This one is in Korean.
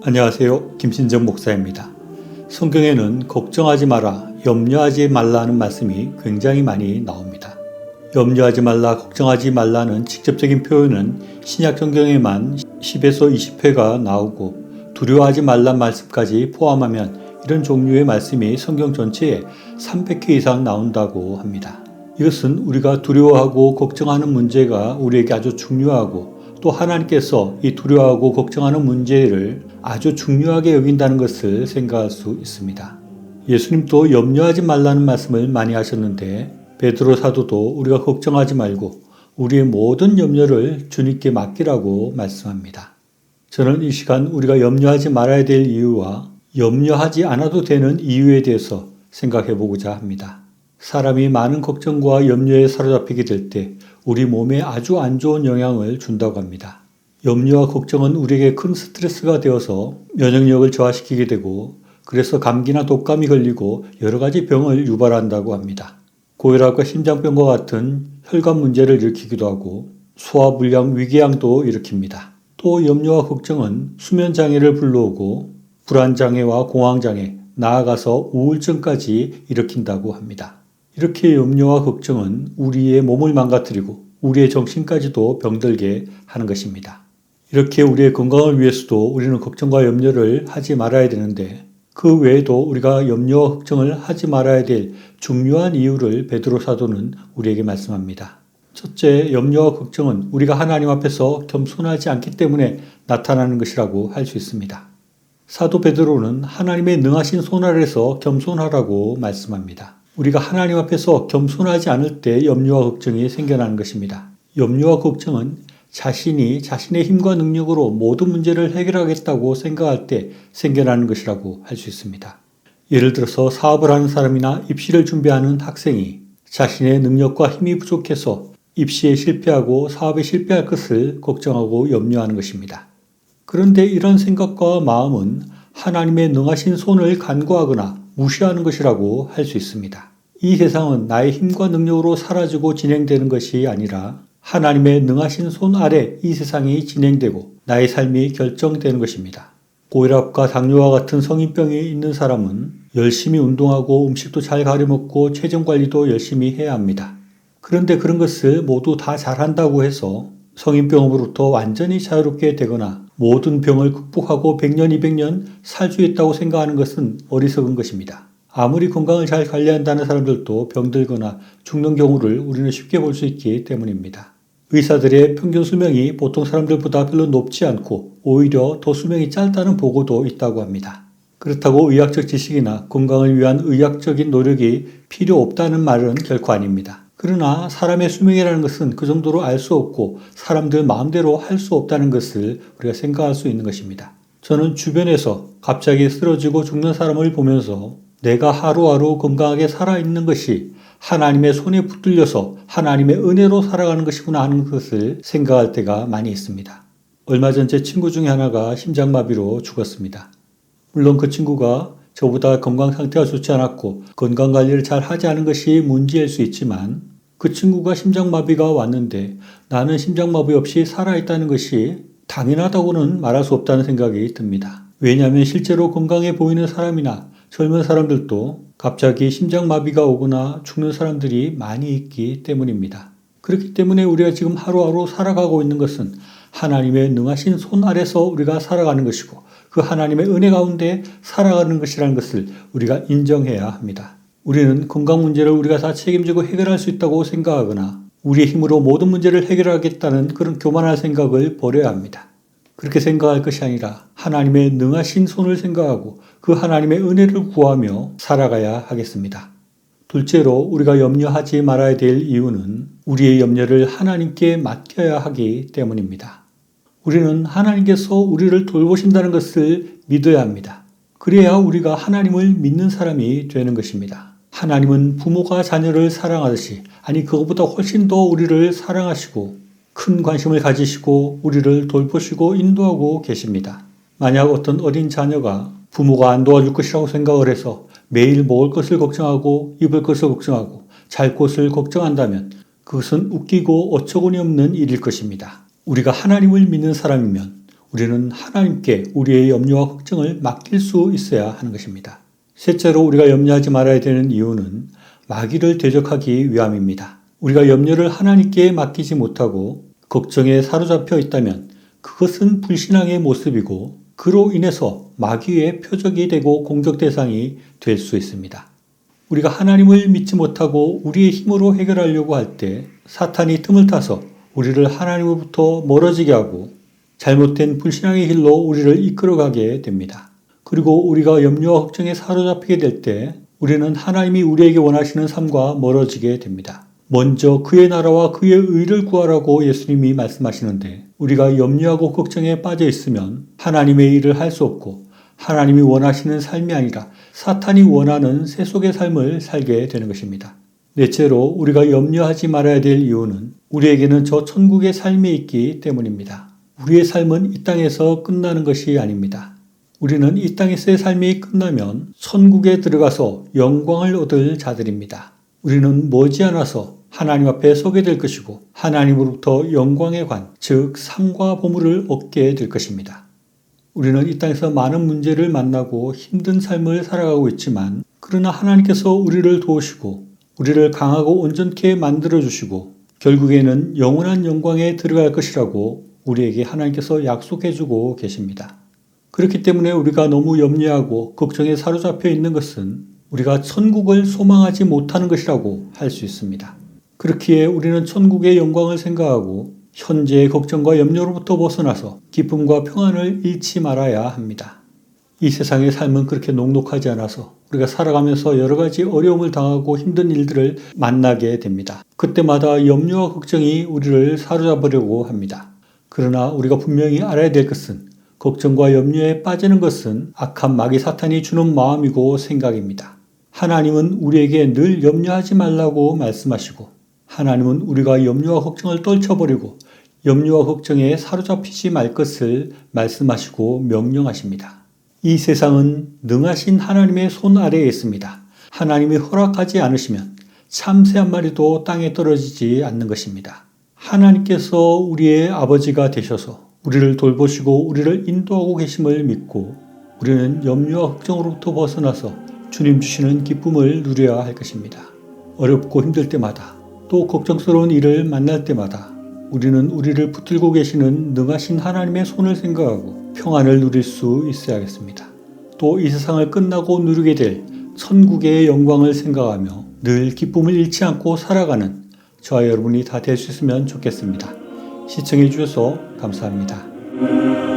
안녕하세요. 김신정 목사입니다. 성경에는 걱정하지 마라, 염려하지 말라는 말씀이 굉장히 많이 나옵니다. 염려하지 말라, 걱정하지 말라는 직접적인 표현은 신약 성경에만 10에서 20회가 나오고 두려워하지 말란 말씀까지 포함하면 이런 종류의 말씀이 성경 전체에 300회 이상 나온다고 합니다. 이것은 우리가 두려워하고 걱정하는 문제가 우리에게 아주 중요하고 또 하나님께서 이 두려워하고 걱정하는 문제를 아주 중요하게 여긴다는 것을 생각할 수 있습니다. 예수님도 염려하지 말라는 말씀을 많이 하셨는데 베드로 사도도 우리가 걱정하지 말고 우리의 모든 염려를 주님께 맡기라고 말씀합니다. 저는 이 시간 우리가 염려하지 말아야 될 이유와 염려하지 않아도 되는 이유에 대해서 생각해 보고자 합니다. 사람이 많은 걱정과 염려에 사로잡히게 될 때 우리 몸에 아주 안 좋은 영향을 준다고 합니다. 염려와 걱정은 우리에게 큰 스트레스가 되어서 면역력을 저하시키게 되고 그래서 감기나 독감이 걸리고 여러 가지 병을 유발한다고 합니다. 고혈압과 심장병과 같은 혈관 문제를 일으키기도 하고 소화불량, 위궤양도 일으킵니다. 또 염려와 걱정은 수면장애를 불러오고 불안장애와 공황장애, 나아가서 우울증까지 일으킨다고 합니다. 이렇게 염려와 걱정은 우리의 몸을 망가뜨리고 우리의 정신까지도 병들게 하는 것입니다. 이렇게 우리의 건강을 위해서도 우리는 걱정과 염려를 하지 말아야 되는데 그 외에도 우리가 염려와 걱정을 하지 말아야 될 중요한 이유를 베드로 사도는 우리에게 말씀합니다. 첫째, 염려와 걱정은 우리가 하나님 앞에서 겸손하지 않기 때문에 나타나는 것이라고 할 수 있습니다. 사도 베드로는 하나님의 능하신 손 아래서 겸손하라고 말씀합니다. 우리가 하나님 앞에서 겸손하지 않을 때 염려와 걱정이 생겨나는 것입니다. 염려와 걱정은 자신이 자신의 힘과 능력으로 모든 문제를 해결하겠다고 생각할 때 생겨나는 것이라고 할 수 있습니다. 예를 들어서 사업을 하는 사람이나 입시를 준비하는 학생이 자신의 능력과 힘이 부족해서 입시에 실패하고 사업에 실패할 것을 걱정하고 염려하는 것입니다. 그런데 이런 생각과 마음은 하나님의 능하신 손을 간과하거나 무시하는 것이라고 할 수 있습니다. 이 세상은 나의 힘과 능력으로 사라지고 진행되는 것이 아니라 하나님의 능하신 손 아래 이 세상이 진행되고 나의 삶이 결정되는 것입니다. 고혈압과 당뇨와 같은 성인병이 있는 사람은 열심히 운동하고 음식도 잘 가려 먹고 체중 관리도 열심히 해야 합니다. 그런데 그런 것을 모두 다 잘한다고 해서 성인병으로부터 완전히 자유롭게 되거나 모든 병을 극복하고 100년, 200년 살 수 있다고 생각하는 것은 어리석은 것입니다. 아무리 건강을 잘 관리한다는 사람들도 병들거나 죽는 경우를 우리는 쉽게 볼 수 있기 때문입니다. 의사들의 평균 수명이 보통 사람들보다 별로 높지 않고 오히려 더 수명이 짧다는 보고도 있다고 합니다. 그렇다고 의학적 지식이나 건강을 위한 의학적인 노력이 필요 없다는 말은 결코 아닙니다. 그러나 사람의 수명이라는 것은 그 정도로 알 수 없고 사람들 마음대로 할 수 없다는 것을 우리가 생각할 수 있는 것입니다. 저는 주변에서 갑자기 쓰러지고 죽는 사람을 보면서 내가 하루하루 건강하게 살아있는 것이 하나님의 손에 붙들려서 하나님의 은혜로 살아가는 것이구나 하는 것을 생각할 때가 많이 있습니다. 얼마 전 제 친구 중에 하나가 심장마비로 죽었습니다. 물론 그 친구가 저보다 건강 상태가 좋지 않았고 건강관리를 잘 하지 않은 것이 문제일 수 있지만 그 친구가 심장마비가 왔는데 나는 심장마비 없이 살아있다는 것이 당연하다고는 말할 수 없다는 생각이 듭니다. 왜냐하면 실제로 건강해 보이는 사람이나 젊은 사람들도 갑자기 심장마비가 오거나 죽는 사람들이 많이 있기 때문입니다. 그렇기 때문에 우리가 지금 하루하루 살아가고 있는 것은 하나님의 능하신 손 아래서 우리가 살아가는 것이고 그 하나님의 은혜 가운데 살아가는 것이라는 것을 우리가 인정해야 합니다. 우리는 건강 문제를 우리가 다 책임지고 해결할 수 있다고 생각하거나 우리의 힘으로 모든 문제를 해결하겠다는 그런 교만한 생각을 버려야 합니다. 그렇게 생각할 것이 아니라 하나님의 능하신 손을 생각하고 그 하나님의 은혜를 구하며 살아가야 하겠습니다. 둘째로 우리가 염려하지 말아야 될 이유는 우리의 염려를 하나님께 맡겨야 하기 때문입니다. 우리는 하나님께서 우리를 돌보신다는 것을 믿어야 합니다. 그래야 우리가 하나님을 믿는 사람이 되는 것입니다. 하나님은 부모가 자녀를 사랑하듯이 아니 그것보다 훨씬 더 우리를 사랑하시고 큰 관심을 가지시고 우리를 돌보시고 인도하고 계십니다. 만약 어떤 어린 자녀가 부모가 안 도와줄 것이라고 생각을 해서 매일 먹을 것을 걱정하고 입을 것을 걱정하고 잘 곳을 걱정한다면 그것은 웃기고 어처구니 없는 일일 것입니다. 우리가 하나님을 믿는 사람이면 우리는 하나님께 우리의 염려와 걱정을 맡길 수 있어야 하는 것입니다. 셋째로 우리가 염려하지 말아야 되는 이유는 마귀를 대적하기 위함입니다. 우리가 염려를 하나님께 맡기지 못하고 걱정에 사로잡혀 있다면 그것은 불신앙의 모습이고 그로 인해서 마귀의 표적이 되고 공격 대상이 될 수 있습니다. 우리가 하나님을 믿지 못하고 우리의 힘으로 해결하려고 할 때 사탄이 틈을 타서 우리를 하나님으로부터 멀어지게 하고 잘못된 불신앙의 길로 우리를 이끌어가게 됩니다. 그리고 우리가 염려와 걱정에 사로잡히게 될 때 우리는 하나님이 우리에게 원하시는 삶과 멀어지게 됩니다. 먼저 그의 나라와 그의 의를 구하라고 예수님이 말씀하시는데 우리가 염려하고 걱정에 빠져 있으면 하나님의 일을 할 수 없고 하나님이 원하시는 삶이 아니라 사탄이 원하는 세속의 삶을 살게 되는 것입니다. 넷째로 우리가 염려하지 말아야 될 이유는 우리에게는 저 천국의 삶이 있기 때문입니다. 우리의 삶은 이 땅에서 끝나는 것이 아닙니다. 우리는 이 땅에서의 삶이 끝나면 천국에 들어가서 영광을 얻을 자들입니다. 우리는 머지않아서 하나님 앞에 서게 될 것이고 하나님으로부터 영광의 관, 즉 상과 보물을 얻게 될 것입니다. 우리는 이 땅에서 많은 문제를 만나고 힘든 삶을 살아가고 있지만 그러나 하나님께서 우리를 도우시고 우리를 강하고 온전케 만들어주시고 결국에는 영원한 영광에 들어갈 것이라고 우리에게 하나님께서 약속해주고 계십니다. 그렇기 때문에 우리가 너무 염려하고 걱정에 사로잡혀 있는 것은 우리가 천국을 소망하지 못하는 것이라고 할 수 있습니다. 그렇기에 우리는 천국의 영광을 생각하고 현재의 걱정과 염려로부터 벗어나서 기쁨과 평안을 잃지 말아야 합니다. 이 세상의 삶은 그렇게 녹록하지 않아서 우리가 살아가면서 여러 가지 어려움을 당하고 힘든 일들을 만나게 됩니다. 그때마다 염려와 걱정이 우리를 사로잡으려고 합니다. 그러나 우리가 분명히 알아야 될 것은 걱정과 염려에 빠지는 것은 악한 마귀 사탄이 주는 마음이고 생각입니다. 하나님은 우리에게 늘 염려하지 말라고 말씀하시고 하나님은 우리가 염려와 걱정을 떨쳐버리고 염려와 걱정에 사로잡히지 말 것을 말씀하시고 명령하십니다. 이 세상은 능하신 하나님의 손 아래에 있습니다. 하나님이 허락하지 않으시면 참새 한 마리도 땅에 떨어지지 않는 것입니다. 하나님께서 우리의 아버지가 되셔서 우리를 돌보시고 우리를 인도하고 계심을 믿고 우리는 염려와 걱정으로부터 벗어나서 주님 주시는 기쁨을 누려야 할 것입니다. 어렵고 힘들 때마다 또 걱정스러운 일을 만날 때마다 우리는 우리를 붙들고 계시는 능하신 하나님의 손을 생각하고 평안을 누릴 수 있어야겠습니다. 또 이 세상을 끝나고 누리게 될 천국의 영광을 생각하며 늘 기쁨을 잃지 않고 살아가는 저와 여러분이 다 될 수 있으면 좋겠습니다. 시청해 주셔서 감사합니다.